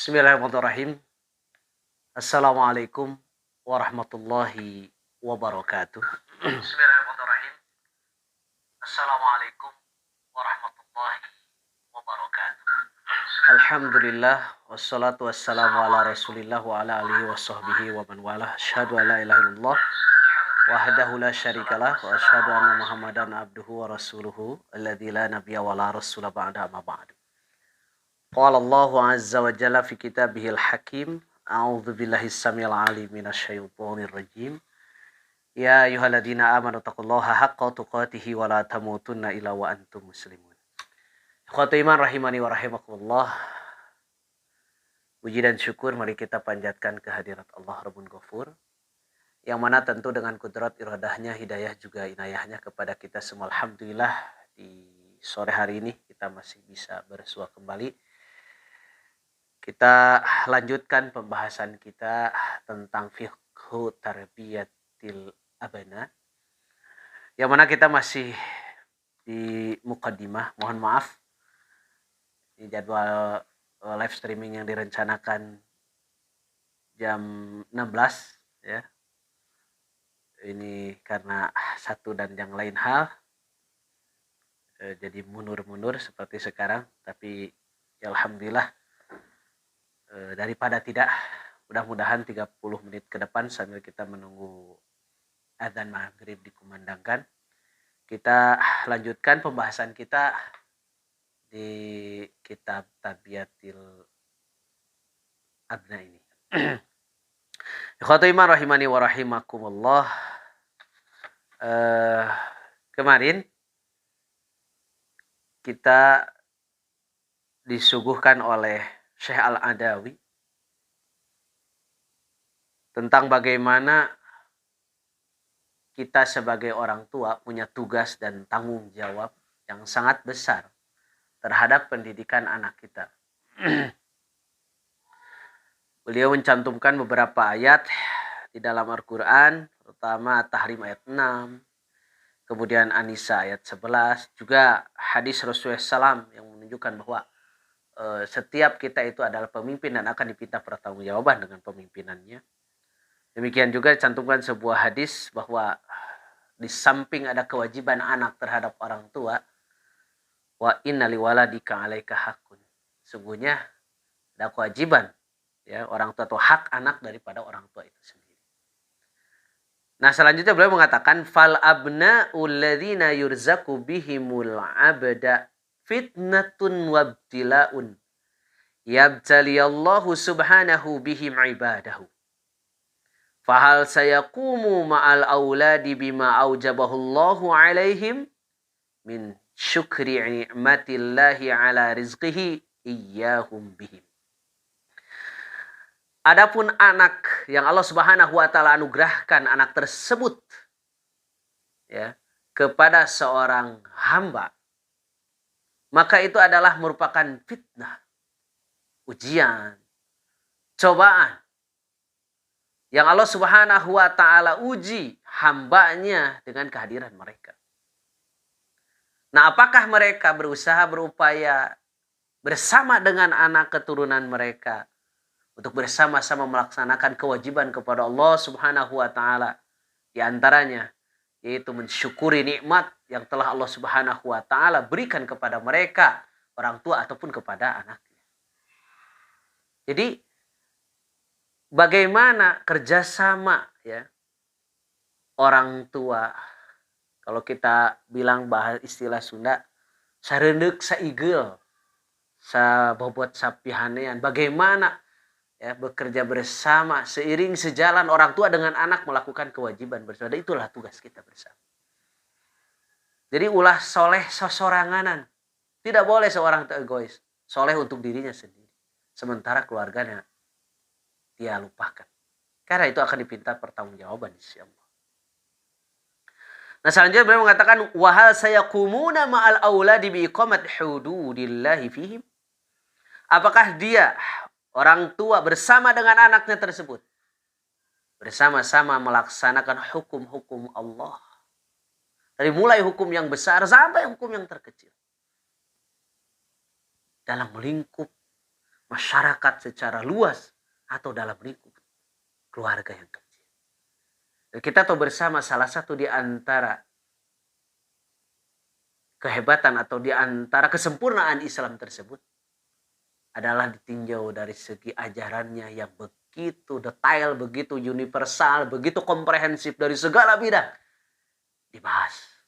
Bismillahirrahmanirrahim. Assalamualaikum warahmatullahi wabarakatuh. Bismillahirrahmanirrahim. Assalamualaikum warahmatullahi wabarakatuh. Alhamdulillah wassalatu wassalamu ala Rasulillah wa ala alihi washabbihi wa man walah. Asyhadu an la ilaha illallah wahdahu la syarikalah wa asyhadu anna Muhammadan abduhu wa rasuluhu alladzi la nabiyya wa la rasula ba'da amma ba'du. Qala Allahu azza wa jalla fi kitabihil hakim. A'udzu billahi samil alim minasyaitonir rajim. Ya ayyuhalladzina amanu taqullaha haqqa tuqatih wa la tamutunna illa wa antum muslimun. Ikhwatu iman rahimani wa rahimakumullah. Puji dan syukur mari kita panjatkan kehadirat Allah Rabbun Ghafur, yang mana tentu dengan kudrat iradahnya, hidayah juga inayahnya kepada kita semua. Alhamdulillah di sore hari ini kita masih bisa bersua kembali. Kita lanjutkan pembahasan kita tentang fiqhu tarbiyatil abna, yang mana kita masih di muqaddimah. Mohon maaf, ini jadwal live streaming yang direncanakan jam 16 ya. Ini karena satu dan yang lain hal jadi mundur-mundur seperti sekarang, tapi ya alhamdulillah, daripada tidak, mudah-mudahan 30 menit ke depan sambil kita menunggu adzan maghrib dikumandangkan, kita lanjutkan pembahasan kita di kitab Tarbiyatil Abna ini. Ikhwatu iman rahimani wa rahimakumullah. Kemarin kita disuguhkan oleh Syekh Al-Adawi tentang bagaimana kita sebagai orang tua punya tugas dan tanggung jawab yang sangat besar terhadap pendidikan anak kita. Beliau mencantumkan beberapa ayat di dalam Al-Quran, terutama Tahrim ayat 6, kemudian An-Nisa ayat 11, juga hadis Rasulullah SAW yang menunjukkan bahwa setiap kita itu adalah pemimpin dan akan diminta pertanggungjawaban dengan pemimpinannya. Demikian juga dicantumkan sebuah hadis bahwa di samping ada kewajiban anak terhadap orang tua, wa inna liwaladika 'alaika haqqun. Sungguhnya ada kewajiban ya orang tua atau hak anak daripada orang tua itu sendiri. Nah, selanjutnya beliau mengatakan fal abna'ul ladzina yurzaku bihimul 'abda fitnatun wabtila'un yabtaliyallahu subhanahu bihim ibadahu. Fahal sayaqumu ma'al auladi bima aujabahullahu alaihim min syukri ni'matillahi ala rizqihi iyyahum bihim. Adapun anak yang Allah Subhanahu wa taala anugerahkan anak tersebut ya kepada seorang hamba, maka itu adalah merupakan fitnah, ujian, cobaan yang Allah Subhanahu wa taala uji hambanya dengan kehadiran mereka. Nah, apakah mereka berusaha berupaya bersama dengan anak keturunan mereka untuk bersama-sama melaksanakan kewajiban kepada Allah Subhanahu wa taala, di antaranya yaitu mensyukuri nikmat yang telah Allah Subhanahu wa taala berikan kepada mereka, orang tua ataupun kepada anaknya. Jadi bagaimana kerjasama ya orang tua, kalau kita bilang bahasa istilah Sunda, sareundeuk saigel, sabobot sapihanean, bagaimana ya bekerja bersama seiring sejalan orang tua dengan anak melakukan kewajiban bersama. Itulah tugas kita bersama. Jadi ulah soleh sosoranganan. Tidak boleh seorang itu egois. Soleh untuk dirinya sendiri. Sementara keluarganya dia lupakan. Karena itu akan dipinta pertanggungjawaban insyaallah. Nah, selanjutnya beliau mengatakan wahal sayakumuna ma'al auladi biiqamat hududillahi fihim. Apakah dia orang tua bersama dengan anaknya tersebut bersama-sama melaksanakan hukum-hukum Allah, dari mulai hukum yang besar sampai hukum yang terkecil, dalam lingkup masyarakat secara luas atau dalam lingkup keluarga yang kecil. Dan kita tahu bersama salah satu di antara kehebatan atau di antara kesempurnaan Islam tersebut adalah ditinjau dari segi ajarannya yang begitu detail, begitu universal, begitu komprehensif dari segala bidang dibahas.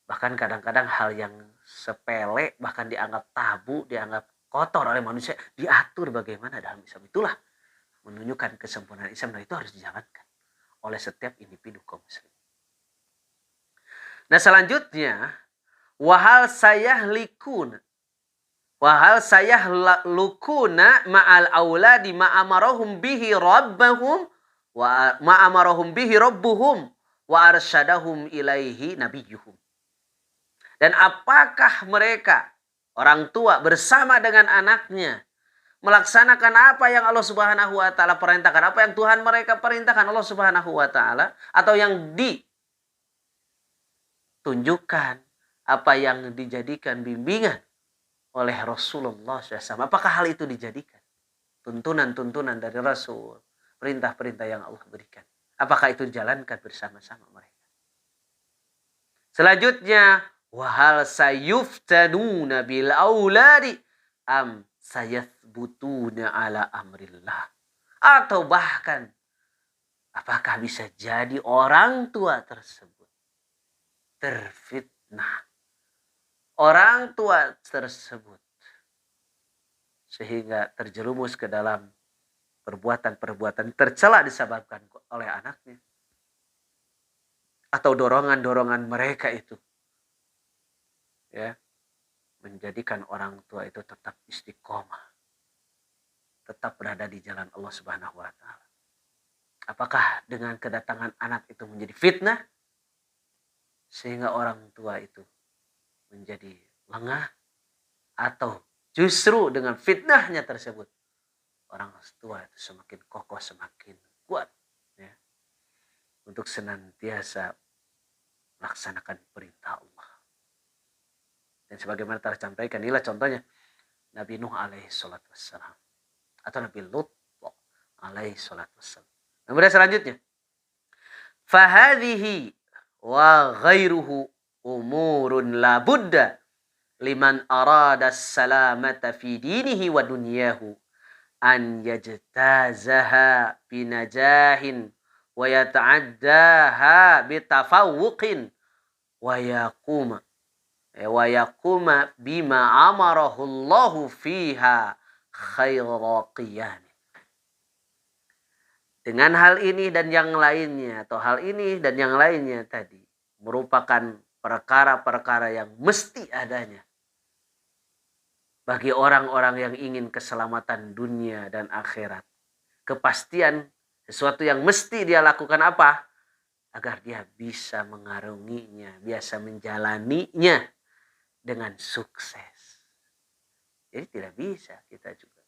Bahkan kadang-kadang hal yang sepele, bahkan dianggap tabu, dianggap kotor oleh manusia, diatur bagaimana dalam Islam. Itulah menunjukkan kesempurnaan Islam, dan itu harus dijalankan oleh setiap individu kaum muslim. Nah selanjutnya, wahal sayahlikuna ma'al auladi ma'amarahum bihi rabbuhum wa arsyadahum ilaihi nabiyuhum. Dan apakah mereka orang tua bersama dengan anaknya melaksanakan apa yang Allah Subhanahu wa taala perintahkan, apa yang Tuhan mereka perintahkan Allah Subhanahu wa taala, atau yang ditunjukkan, apa yang dijadikan bimbingan oleh Rasulullah SAW. Apakah hal itu dijadikan tuntunan-tuntunan dari Rasul, perintah-perintah yang Allah berikan? Apakah itu dijalankan bersama-sama mereka? Selanjutnya, wahal sayuftanuna bil auladi am sayathbutuna ala amrillah. Atau bahkan, apakah bisa jadi orang tua tersebut terfitnah, orang tua tersebut, sehingga terjerumus ke dalam perbuatan-perbuatan tercela disebabkan oleh anaknya, atau dorongan-dorongan mereka itu ya menjadikan orang tua itu tetap istiqomah, tetap berada di jalan Allah Subhanahu wa taala. Apakah dengan kedatangan anak itu menjadi fitnah sehingga orang tua itu menjadi lengah, atau justru dengan fitnahnya tersebut orang tua itu semakin kokoh, semakin kuat ya, untuk senantiasa melaksanakan perintah Allah. Dan sebagaimana telah disampaikan, inilah contohnya Nabi Nuh alaihi salatu wassalam, atau Nabi Lut alaihi salatu wassalam. Kemudian selanjutnya, fahadhihi wa ghairuhu umurun la budda liman arada salamata fi dinihi wa dunyahu an yajtazaha binajahin wa yata'addaha bitafawuqin wa yaquma bima amarahu Allahu fiha khaira qiyam. Dengan hal ini dan yang lainnya, atau hal ini dan yang lainnya tadi merupakan perkara-perkara yang mesti adanya bagi orang-orang yang ingin keselamatan dunia dan akhirat. Kepastian sesuatu yang mesti dia lakukan apa? Agar dia bisa mengarunginya, biasa menjalaninya dengan sukses. Jadi tidak bisa kita juga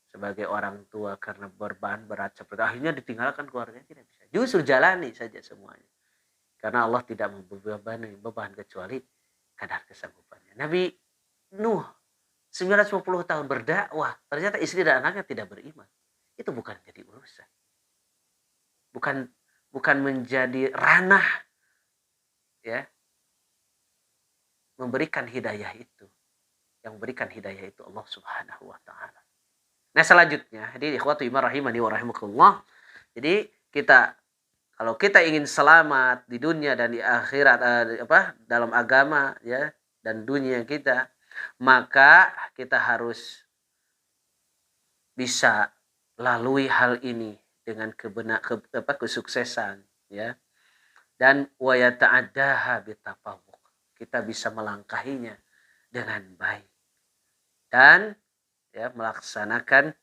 sebagai orang tua karena beban berat seperti akhirnya ditinggalkan keluarganya, tidak bisa. Justru jalani saja semuanya. Karena Allah tidak membebani beban kecuali kadar kesanggupannya. Nabi Nuh 950 tahun berdakwah, ternyata istri dan anaknya tidak beriman. Itu bukan jadi urusan. Bukan menjadi ranah ya memberikan hidayah itu. Yang memberikan hidayah itu Allah Subhanahu wa taala. Nah, selanjutnya, jadi ikhwatu iman rahimani wa rahimakumullah. Jadi kalau kita ingin selamat di dunia dan di akhirat dalam agama ya dan dunia kita, maka kita harus bisa lalui hal ini dengan kesuksesan ya, dan wa yata'addaha bitafawuq. Kita bisa melangkahinya dengan baik dan ya melaksanakan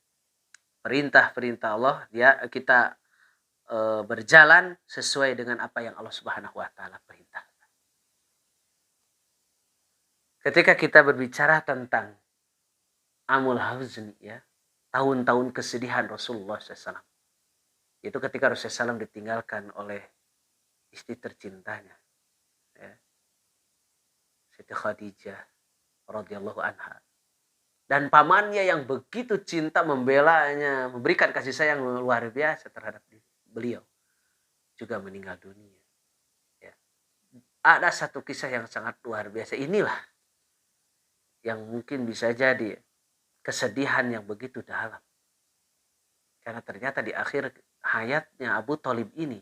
perintah-perintah Allah, ya kita berjalan sesuai dengan apa yang Allah Subhanahu wa taala perintahkan. Ketika kita berbicara tentang amul huzn ya, tahun-tahun kesedihan Rasulullah SAW, itu ketika Rasulullah SAW ditinggalkan oleh istri tercintanya ya, Siti Khadijah radhiyallahu anha. Dan pamannya yang begitu cinta membelanya, memberikan kasih sayang luar biasa terhadap beliau, juga meninggal dunia. Ya. Ada satu kisah yang sangat luar biasa. Inilah yang mungkin bisa jadi kesedihan yang begitu dalam. Karena ternyata di akhir hayatnya Abu Thalib ini,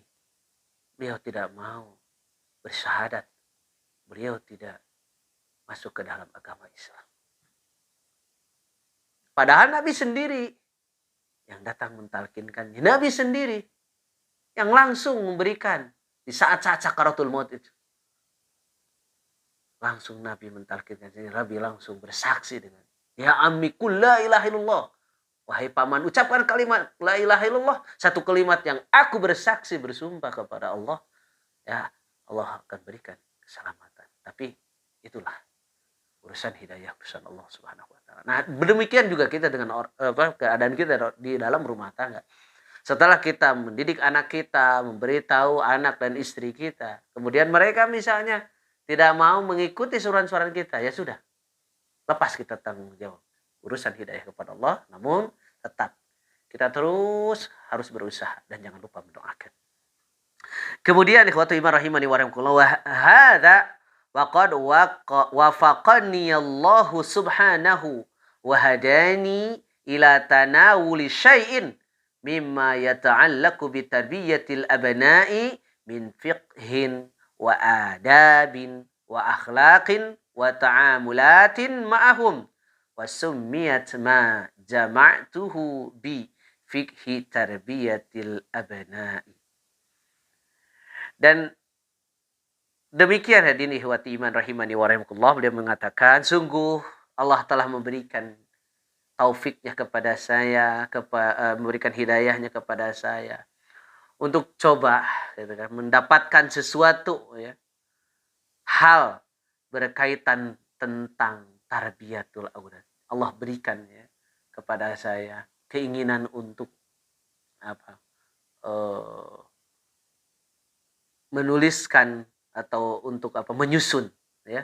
beliau tidak mau bersyahadat. Beliau tidak masuk ke dalam agama Islam. Padahal Nabi sendiri yang datang mentalkinkannya. Nabi sendiri yang langsung memberikan di saat-saat sakaratul maut itu. Langsung Nabi mentalkinkannya. Nabi langsung bersaksi dengan, ya ammi qul la ilaha illallah. Wahai paman, ucapkan kalimat la ilaha illallah. Satu kalimat yang aku bersaksi bersumpah kepada Allah. Ya, Allah akan berikan keselamatan. Tapi itulah urusan hidayah urusan Allah Subhanahu wa taala. Nah, demikian juga kita dengan keadaan kita di dalam rumah tangga. Setelah kita mendidik anak kita, memberitahu anak dan istri kita, kemudian mereka misalnya tidak mau mengikuti suruhan-suruhan kita, ya sudah. Lepas kita tanggung jawab urusan hidayah kepada Allah, namun tetap kita terus harus berusaha dan jangan lupa mendoakan. Kemudian ikhwatu iman rahimani wa rahimakumullah, wa hadza waqad wafaqani Allah subhanahu wa hadani ila tanawuli syai'in mimma yata'allaqu bi tarbiyatil abna'i min fiqhin wa adabin wa akhlaqin wa ta'amulatin ma'ahum wa summiyat ma jama'tuhu bi fiqhi tarbiyatil abna'i. Dan demikian hadirin ihwati iman rahimani wa rahimakumullah, beliau mengatakan, sungguh Allah telah memberikan taufiknya kepada saya, memberikan hidayahnya kepada saya untuk coba gitu kan, mendapatkan sesuatu ya, hal berkaitan tentang tarbiyatul aulad. Allah berikan ya kepada saya keinginan untuk menuliskan atau untuk menyusun ya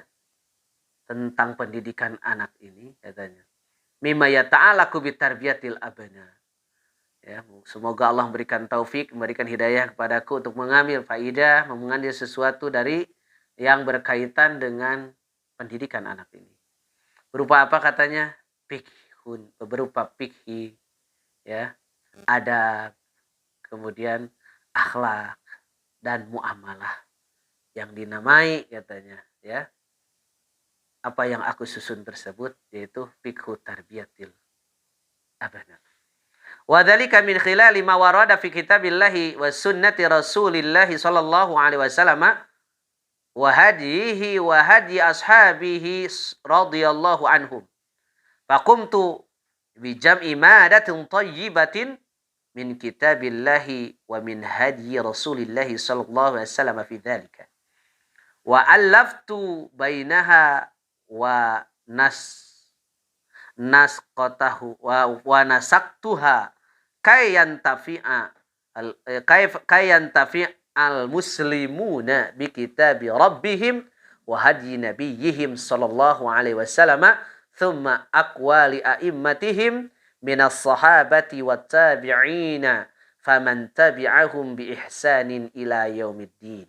tentang pendidikan anak ini, katanya mimma yata'allaqu bitarbiyatil abna. Ya, semoga Allah memberikan taufik, memberikan hidayah kepadaku untuk mengambil faidah, mengambil sesuatu dari yang berkaitan dengan pendidikan anak ini. Berupa apa katanya? Fikhun, berupa fikhi ya, adab, kemudian akhlak dan muamalah yang dinamai katanya ya, apa yang aku susun tersebut yaitu fikhu tarbiyatil abna. Wa dzalika min khilali ma warada fi kitabillahi wa sunnati rasulillahi sallallahu alaihi wasallam wa hadihi wa hadi ashabihi radhiyallahu anhum. Faqumtu bi jam'i madatin thayyibatin min kitabillahi wa min hadi rasulillahi sallallahu alaihi wasallam fi dzalika. Wa allaftu bainaha wa nasqatahu wa nasaktuha kayantafi'al muslimuna bi kitabi rabbihim wa hadyi nabiyyihim sallallahu alaihi wasallam thumma aqwali a'immatihim minas sahabati wat tabi'ina faman tabi'ahum bi ihsanin ila yaumiddin.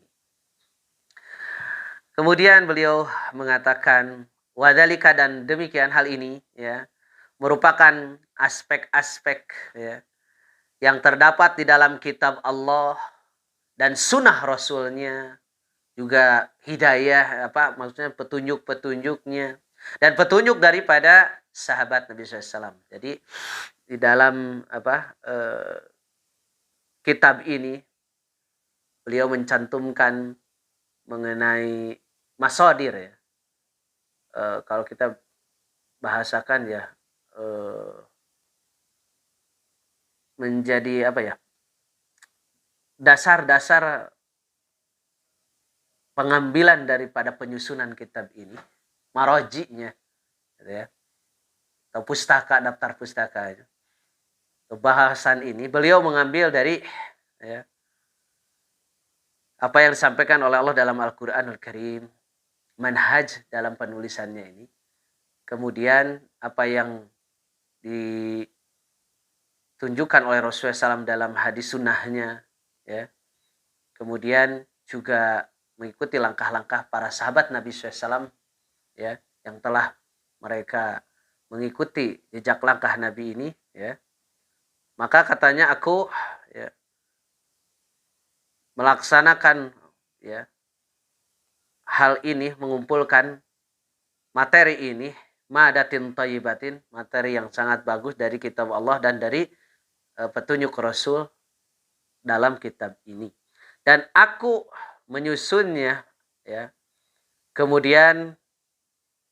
Kemudian beliau mengatakan wadzalika, dan demikian hal ini ya merupakan aspek-aspek ya yang terdapat di dalam kitab Allah dan sunnah Rasulnya, juga hidayah maksudnya petunjuk-petunjuknya dan petunjuk daripada sahabat Nabi SAW. Jadi di dalam kitab ini beliau mencantumkan mengenai masadir ya. Kalau kita bahasakan ya menjadi dasar-dasar pengambilan daripada penyusunan kitab ini, marojinya gitu ya, atau pustaka, daftar pustaka itu. Bahasan ini beliau mengambil dari ya, apa yang disampaikan oleh Allah dalam Al-Quranul Karim, manhaj dalam penulisannya ini. kemudian apa yang ditunjukkan oleh Rasulullah SAW dalam hadis sunnahnya, ya. Kemudian juga mengikuti langkah-langkah para sahabat Nabi SAW, ya, yang telah mereka mengikuti jejak langkah Nabi ini, ya. Maka katanya aku, ya, melaksanakan, ya, hal ini, mengumpulkan materi ini, madatin thayyibatin, materi yang sangat bagus dari kitab Allah dan dari petunjuk Rasul dalam kitab ini. Dan aku menyusunnya, ya. Kemudian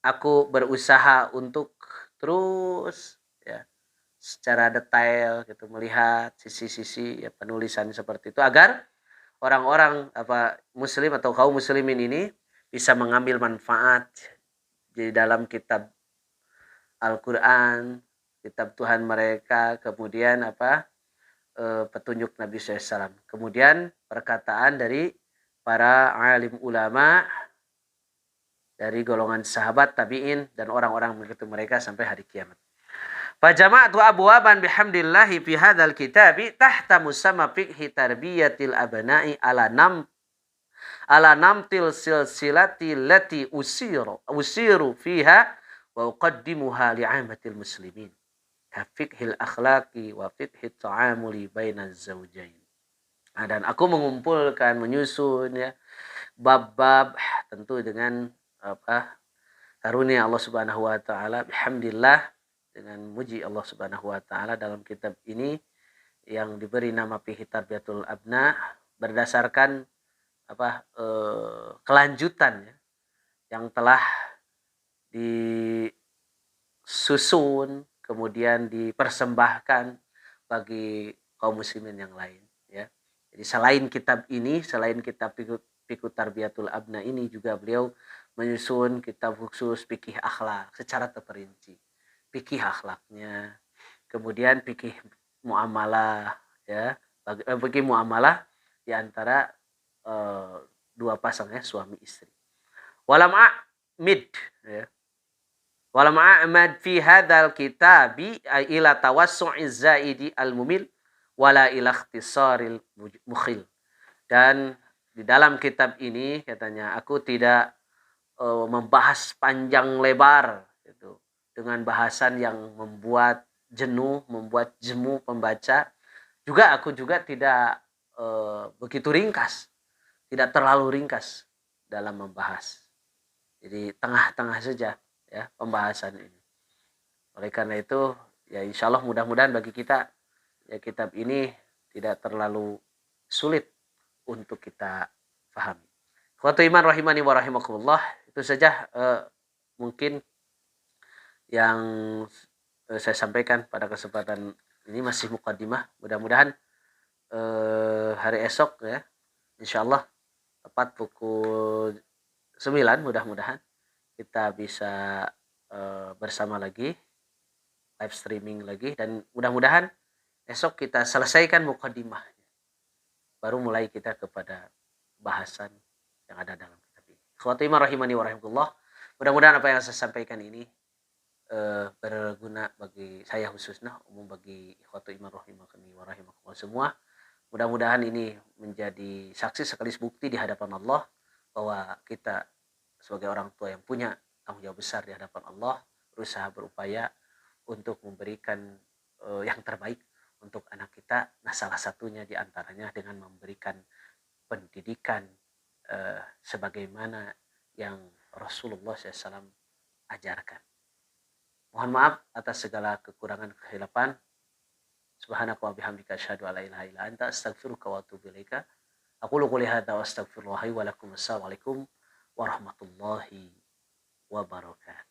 aku berusaha untuk terus, ya, secara detail gitu melihat sisi-sisi, ya, penulisan seperti itu agar orang-orang muslim atau kaum muslimin ini bisa mengambil manfaat di dalam kitab Al-Qur'an, kitab Tuhan mereka, kemudian petunjuk Nabi SAW. Kemudian perkataan dari para alim ulama dari golongan sahabat, tabi'in, dan orang-orang mengikuti mereka sampai hari kiamat. Fajama'tu abwaban bihamdillahi fi hadzal kitabi tahta musamma fiqhi tarbiyatil abna'i ala namtil silsilati lati usiru fiha wa uqaddimuha li'amatil muslimin ka fiqhil akhlaqi wa fiqhit ta'amuli bainaz zawjain. Dan aku mengumpulkan, menyusun, ya, bab-bab tentu dengan karunia Allah Subhanahu wa taala, bihamdillah, dengan muji Allah Subhanahu wa taala dalam kitab ini yang diberi nama Fiqh Tarbiyatul Abna berdasarkan kelanjutan, ya, yang telah disusun kemudian dipersembahkan bagi kaum muslimin yang lain, ya. Jadi selain kitab ini, selain kitab Fiqh Tarbiyatul Abna ini, juga beliau menyusun kitab khusus fikih akhlak secara terperinci. Fikih akhlaknya, kemudian fikih muamalah, ya, fikih muamalah di antara dua pasangnya suami istri. Walam a'mid, ya. Walam a'mad fi hadzal kitabi ila tawassu'iz zaidi al-mumil wala ila ikhtisaril mukhil. Dan di dalam kitab ini katanya aku tidak membahas panjang lebar gitu, dengan bahasan yang membuat jenuh, membuat jemu pembaca. Juga aku juga tidak begitu ringkas, tidak terlalu ringkas dalam membahas. Jadi tengah-tengah saja, ya, pembahasan ini. Oleh karena itu, ya, insya Allah mudah-mudahan bagi kita, ya, kitab ini tidak terlalu sulit untuk kita pahami. Ikhwatu iman rahimani wa rahimakumullah, itu saja mungkin yang saya sampaikan pada kesempatan ini, masih muqaddimah. Mudah-mudahan hari esok, ya, insyaallah tepat pukul 9, mudah-mudahan kita bisa bersama lagi, live streaming lagi, dan mudah-mudahan esok kita selesaikan muqaddimahnya, baru mulai kita kepada bahasan yang ada dalam kitab ini. Ikhwati iman rahimani wa rahimakumullah, mudah-mudahan apa yang saya sampaikan ini berguna bagi saya khususnya, umum bagi ikhwati iman rahimani wa rahimakumullah semua. Mudah-mudahan ini menjadi saksi sekaligus bukti di hadapan Allah bahwa kita sebagai orang tua yang punya tanggung jawab besar di hadapan Allah, berusaha berupaya untuk memberikan yang terbaik untuk anak kita. Nah, salah satunya diantaranya dengan memberikan pendidikan sebagaimana yang Rasulullah SAW ajarkan. Mohon maaf atas segala kekurangan kehilapan. Subhanaka wa bihamdika asyhadu an la ilaha illa anta astaghfiruka wa atubu ilaika. Aqulu qouli hadza wa astaghfirullah wa lakum. Assalamualaikum warahmatullahi wabarakatuh.